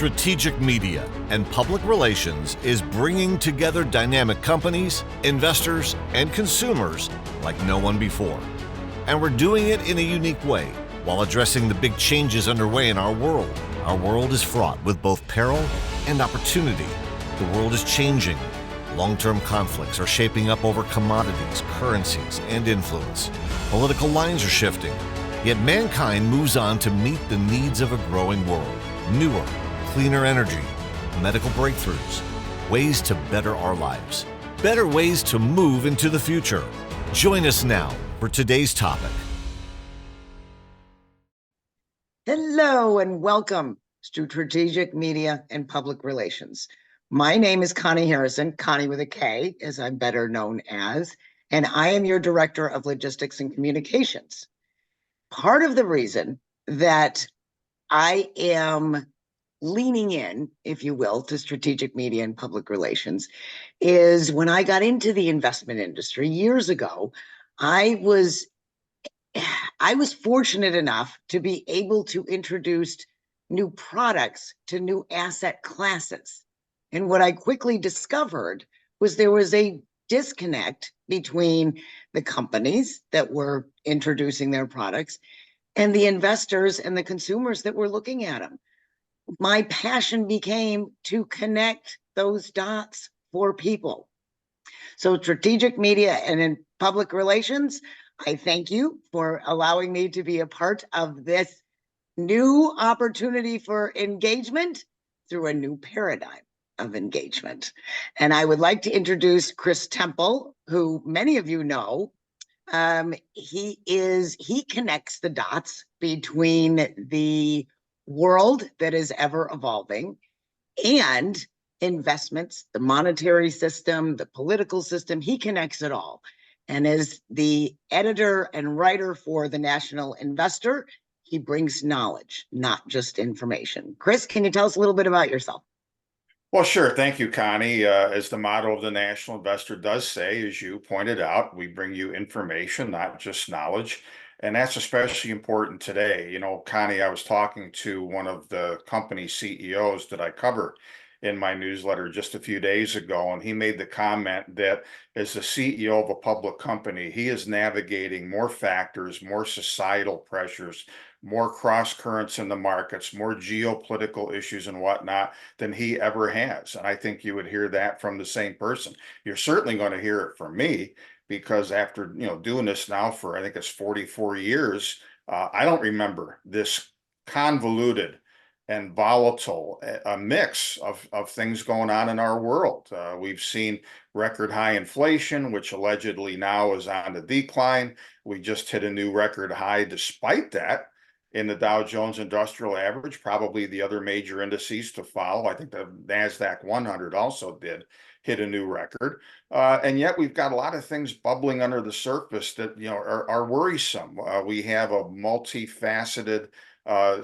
Strategic media and public relations is bringing together dynamic companies, investors, and consumers like no one before. And we're doing it in a unique way while addressing the big changes underway in our world. Our world is fraught with both peril and opportunity. The world is changing. Long-term conflicts are shaping up over commodities, currencies, and influence. Political lines are shifting. Yet mankind moves on to meet the needs of a growing world. Newer, cleaner energy, medical breakthroughs, ways to better our lives, better ways to move into the future. Join us now for today's topic. Hello and welcome to Strategic Media and Public Relations. My name is Connie Harrison, Connie with a K, as I'm better known as, and I am your Director of Logistics and Communications. Part of the reason that I am leaning in, if you will, to strategic media and public relations is when I got into the investment industry years ago, I was fortunate enough to be able to introduce new products to new asset classes. And what I quickly discovered was there was a disconnect between the companies that were introducing their products and the investors and the consumers that were looking at them. My passion became to connect those dots for people. So strategic media and in public relations, I thank you for allowing me to be a part of this new opportunity for engagement through a new paradigm of engagement. And I would like to introduce Chris Temple, who many of you know. He connects the dots between the world that is ever evolving and investments, the monetary system, the political system. He connects it all. And as the editor and writer for the National Investor, he brings knowledge, not just information. Chris, can you tell us a little bit about yourself? Well, sure. Thank you, Connie. As the motto of the National Investor does say, as you pointed out, we bring you information, not just knowledge. And that's especially important today. You know, Connie, I was talking to one of the company CEOs that I cover in my newsletter just a few days ago, and he made the comment that as the CEO of a public company, he is navigating more factors, more societal pressures, more cross currents in the markets, more geopolitical issues and whatnot than he ever has. And I think you would hear that from the same person. You're certainly going to hear it from me, because after doing this now for, I think it's 44 years, I don't remember this convoluted and volatile a mix of things going on in our world. We've seen record high inflation, which allegedly now is on the decline. We just hit a new record high despite that in the Dow Jones Industrial Average, probably the other major indices to follow. I think the NASDAQ 100 also did hit a new record. And yet we've got a lot of things bubbling under the surface that are worrisome. We have a multifaceted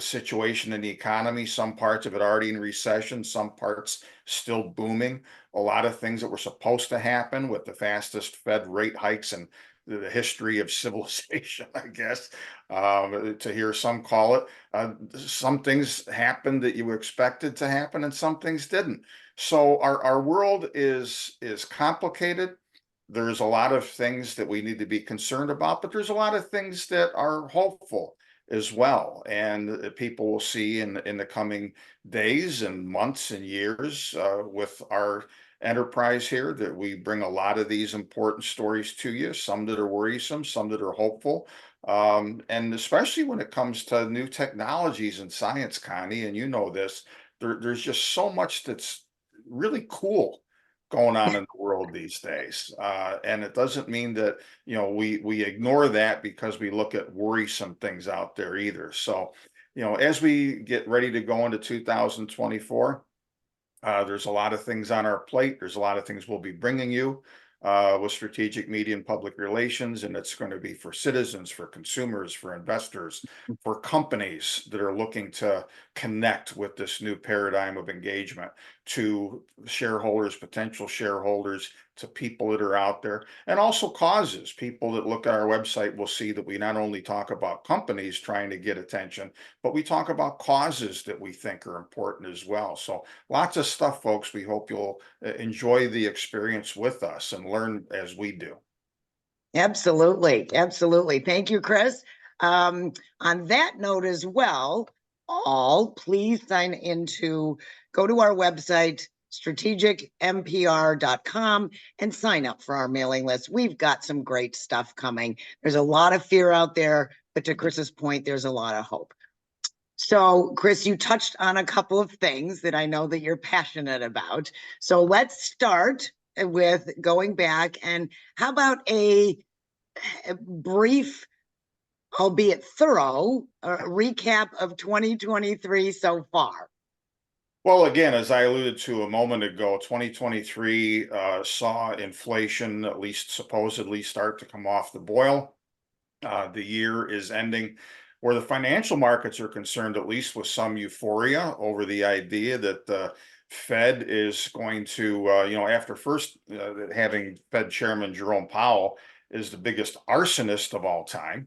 situation in the economy, some parts of it already in recession, some parts still booming. A lot of things that were supposed to happen with the fastest Fed rate hikes in the history of civilization, I guess, to hear some call it. Some things happened that you expected to happen and some things didn't. So our world is complicated. There's a lot of things that we need to be concerned about, but there's a lot of things that are hopeful as well. And people will see in the coming days and months and years with our enterprise here that we bring a lot of these important stories to you, some that are worrisome, some that are hopeful. And especially when it comes to new technologies and science, Connie, and you know this, there's just so much that's really cool going on in the world these days. And it doesn't mean that, we ignore that because we look at worrisome things out there either. So, as we get ready to go into 2024, there's a lot of things on our plate. There's a lot of things we'll be bringing you with strategic media and public relations, and it's going to be for citizens, for consumers, for investors, for companies that are looking to connect with this new paradigm of engagement, to shareholders, potential shareholders, to people that are out there, and also causes. People that look at our website will see that we not only talk about companies trying to get attention, but we talk about causes that we think are important as well. So lots of stuff, folks. We hope you'll enjoy the experience with us and learn as we do. Absolutely. Absolutely. Thank you, Chris. On that note as well, please go to our website, strategicmpr.com, and sign up for our mailing list. We've got some great stuff coming. There's a lot of fear out there, but to Chris's point, there's a lot of hope. So, Chris, you touched on a couple of things that I know that you're passionate about. So let's start with going back, and how about a brief, albeit thorough, recap of 2023 so far? Well, again, as I alluded to a moment ago, 2023 saw inflation at least supposedly start to come off the boil. The year is ending where the financial markets are concerned, at least with some euphoria over the idea that the Fed is going to, after first having Fed Chairman Jerome Powell is the biggest arsonist of all time,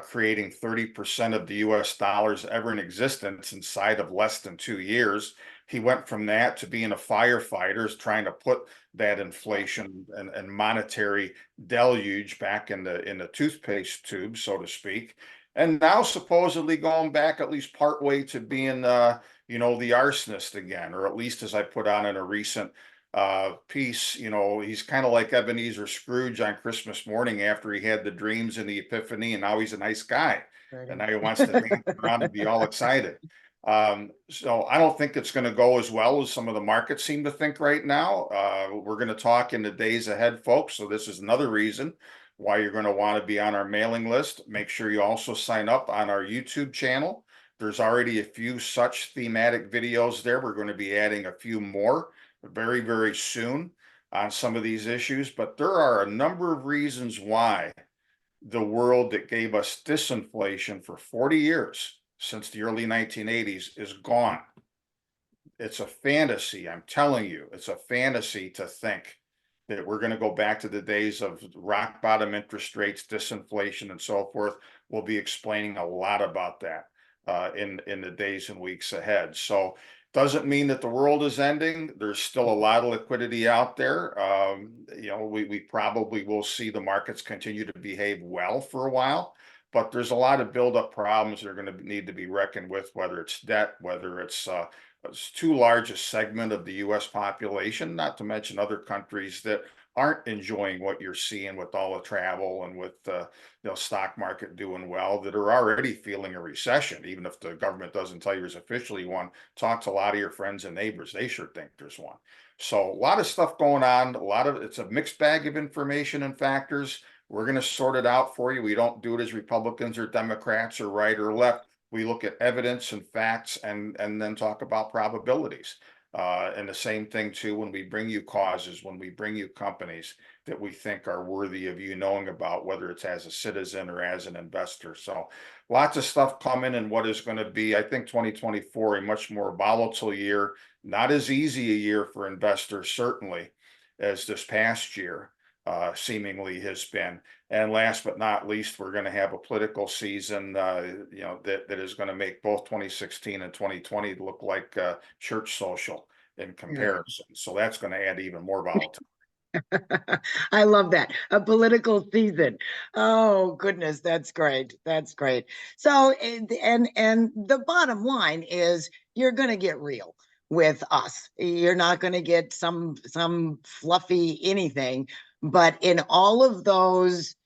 creating 30% of the US dollars ever in existence inside of less than 2 years. He went from that to being a firefighter, trying to put that inflation and monetary deluge back in the toothpaste tube, so to speak. And now supposedly going back at least partway to being, the arsonist again, or at least as I put on in a recent piece, he's kind of like Ebenezer Scrooge on Christmas morning after he had the dreams and the epiphany, and now he's a nice guy. Right. And now he wants to dance around and be all excited. So I don't think it's going to go as well as some of the markets seem to think right now. We're going to talk in the days ahead, folks. So this is another reason why you're going to want to be on our mailing list. Make sure you also sign up on our YouTube channel. There's already a few such thematic videos there. We're going to be adding a few more very, very soon on some of these issues. But there are a number of reasons why the world that gave us disinflation for 40 years, since the early 1980s, is gone. It's a fantasy. I'm telling you, it's a fantasy to think that we're going to go back to the days of rock bottom interest rates, disinflation, and so forth. We'll be explaining a lot about that in the days and weeks ahead. So doesn't mean that the world is ending. There's still a lot of liquidity out there. We probably will see the markets continue to behave well for a while, but there's a lot of buildup problems that are going to need to be reckoned with, whether it's debt, whether it's too large a segment of the U.S. population, not to mention other countries that aren't enjoying what you're seeing with all the travel and with the stock market doing well, that are already feeling a recession. Even if the government doesn't tell you there's officially one, talk to a lot of your friends and neighbors. They sure think there's one. So a lot of stuff going on. It's a mixed bag of information and factors. We're going to sort it out for you. We don't do it as Republicans or Democrats or right or left. We look at evidence and facts and then talk about probabilities. And the same thing too, when we bring you causes, when we bring you companies that we think are worthy of you knowing about, whether it's as a citizen or as an investor. So lots of stuff coming in what is going to be, I think, 2024, a much more volatile year, not as easy a year for investors, certainly, as this past year seemingly has been. And last but not least, we're going to have a political season, that is going to make both 2016 and 2020 look like church social in comparison. So that's going to add even more volatility. I love that. A political season. Oh, goodness. That's great. That's great. So, and the bottom line is you're going to get real with us. You're not going to get some fluffy anything. But in all of those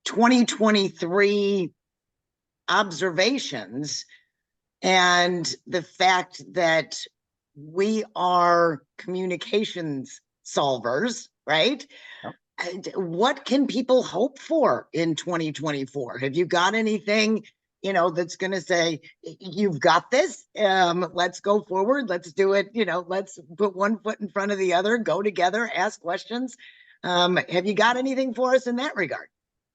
2023 observations and the fact that we are communications solvers, right? Yep. What can people hope for in 2024? Have you got anything, that's going to say, you've got this, let's go forward, let's do it, let's put one foot in front of the other, go together, ask questions. Have you got anything for us in that regard?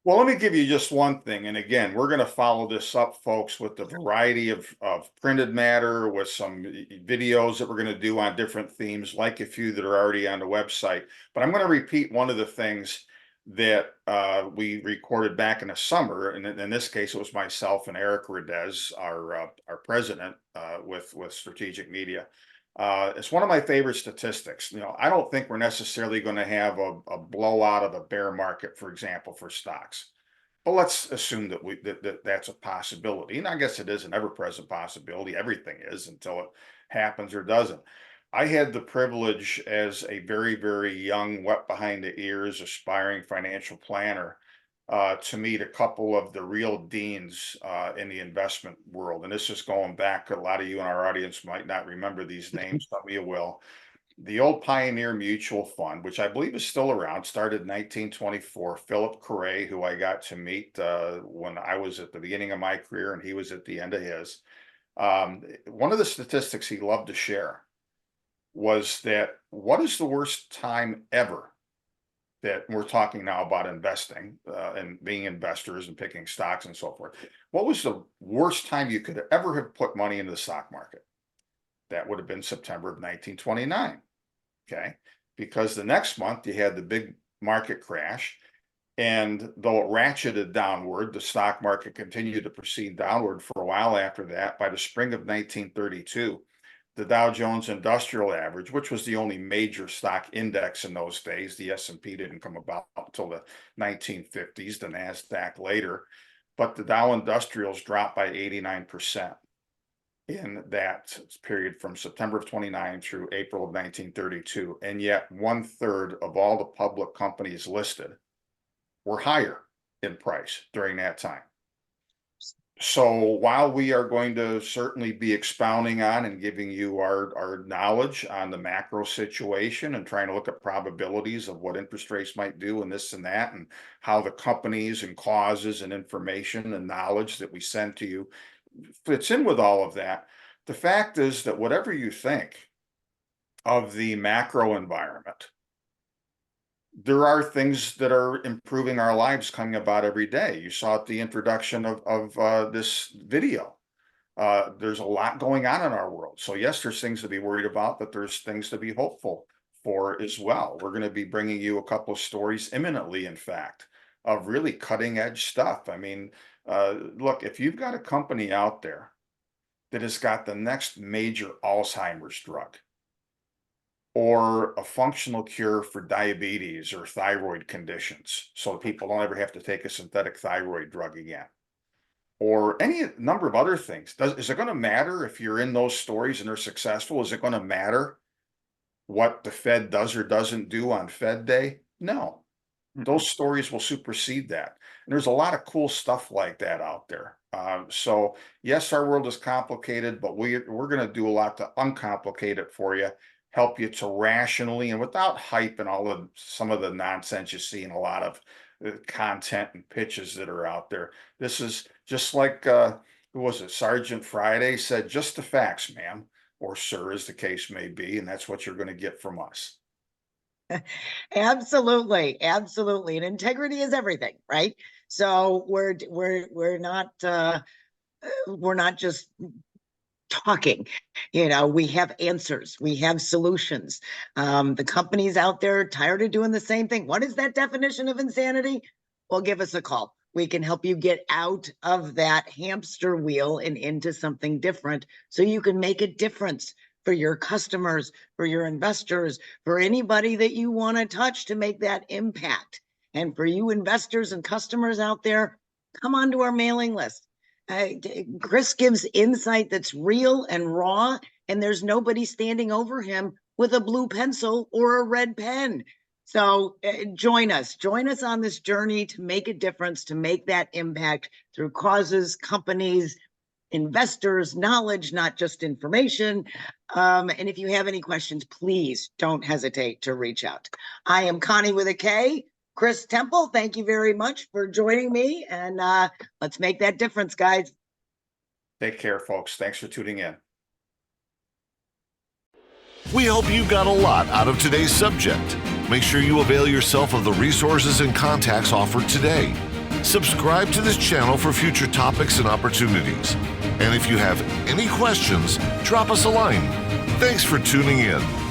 Well, let me give you just one thing. And again, we're going to follow this up, folks, with a variety of printed matter, with some videos that we're going to do on different themes, like a few that are already on the website. But I'm going to repeat one of the things that we recorded back in the summer. And in this case, it was myself and Eric Redez, our president with Strategic Media. It's one of my favorite statistics. I don't think we're necessarily going to have a blowout of a bear market, for example, for stocks. But let's assume that that's a possibility. And I guess it is an ever-present possibility. Everything is until it happens or doesn't. I had the privilege as a very, very young, wet behind the ears, aspiring financial planner to meet a couple of the real deans in the investment world. And this is going back, a lot of you in our audience might not remember these names, some of you will. The old Pioneer Mutual Fund, which I believe is still around, started in 1924. Philip Correa, who I got to meet when I was at the beginning of my career and he was at the end of his. One of the statistics he loved to share was that what is the worst time ever that we're talking now about investing and being investors and picking stocks and so forth. What was the worst time you could ever have put money into the stock market? That would have been September of 1929. Okay. Because the next month you had the big market crash. And though it ratcheted downward, the stock market continued to proceed downward for a while after that. By the spring of 1932, the Dow Jones Industrial Average, which was the only major stock index in those days, the S&P didn't come about until the 1950s, the NASDAQ later, but the Dow Industrials dropped by 89% in that period from September of 29 through April of 1932. And yet 1/3 of all the public companies listed were higher in price during that time. So while we are going to certainly be expounding on and giving you our knowledge on the macro situation and trying to look at probabilities of what interest rates might do and this and that, and how the companies and causes and information and knowledge that we send to you fits in with all of that, the fact is that whatever you think of the macro environment, there are things that are improving our lives coming about every day. You saw at the introduction of this video. There's a lot going on in our world. So yes, there's things to be worried about, but there's things to be hopeful for as well. We're going to be bringing you a couple of stories imminently, in fact, of really cutting edge stuff. I mean, look, if you've got a company out there that has got the next major Alzheimer's drug, or a functional cure for diabetes or thyroid conditions, so people don't ever have to take a synthetic thyroid drug again, or any number of other things. Is it going to matter if you're in those stories and they're successful? Is it going to matter what the Fed does or doesn't do on Fed Day? No. Those stories will supersede that. And there's a lot of cool stuff like that out there. So yes, our world is complicated, but we're going to do a lot to uncomplicate it for you, help you to rationally and without hype and all of some of the nonsense you see in a lot of content and pitches that are out there. This is just like, who was it? Sergeant Friday said, just the facts, ma'am, or sir, as the case may be. And that's what you're going to get from us. Absolutely, absolutely. And integrity is everything, right? So we're not just talking. We have answers, we have solutions. The companies out there tired of doing the same thing. What is that definition of insanity? Well, give us a call. We can help you get out of that hamster wheel and into something different so you can make a difference for your customers, for your investors, for anybody that you want to touch to make that impact. And for you investors and customers out there, come onto our mailing list. Chris gives insight that's real and raw, and there's nobody standing over him with a blue pencil or a red pen. So join us on this journey to make a difference, to make that impact through causes, companies, investors, knowledge, not just information. And if you have any questions, please don't hesitate to reach out. I am Connie with a K. Chris Temple, thank you very much for joining me. And let's make that difference, guys. Take care, folks. Thanks for tuning in. We hope you got a lot out of today's subject. Make sure you avail yourself of the resources and contacts offered today. Subscribe to this channel for future topics and opportunities. And if you have any questions, drop us a line. Thanks for tuning in.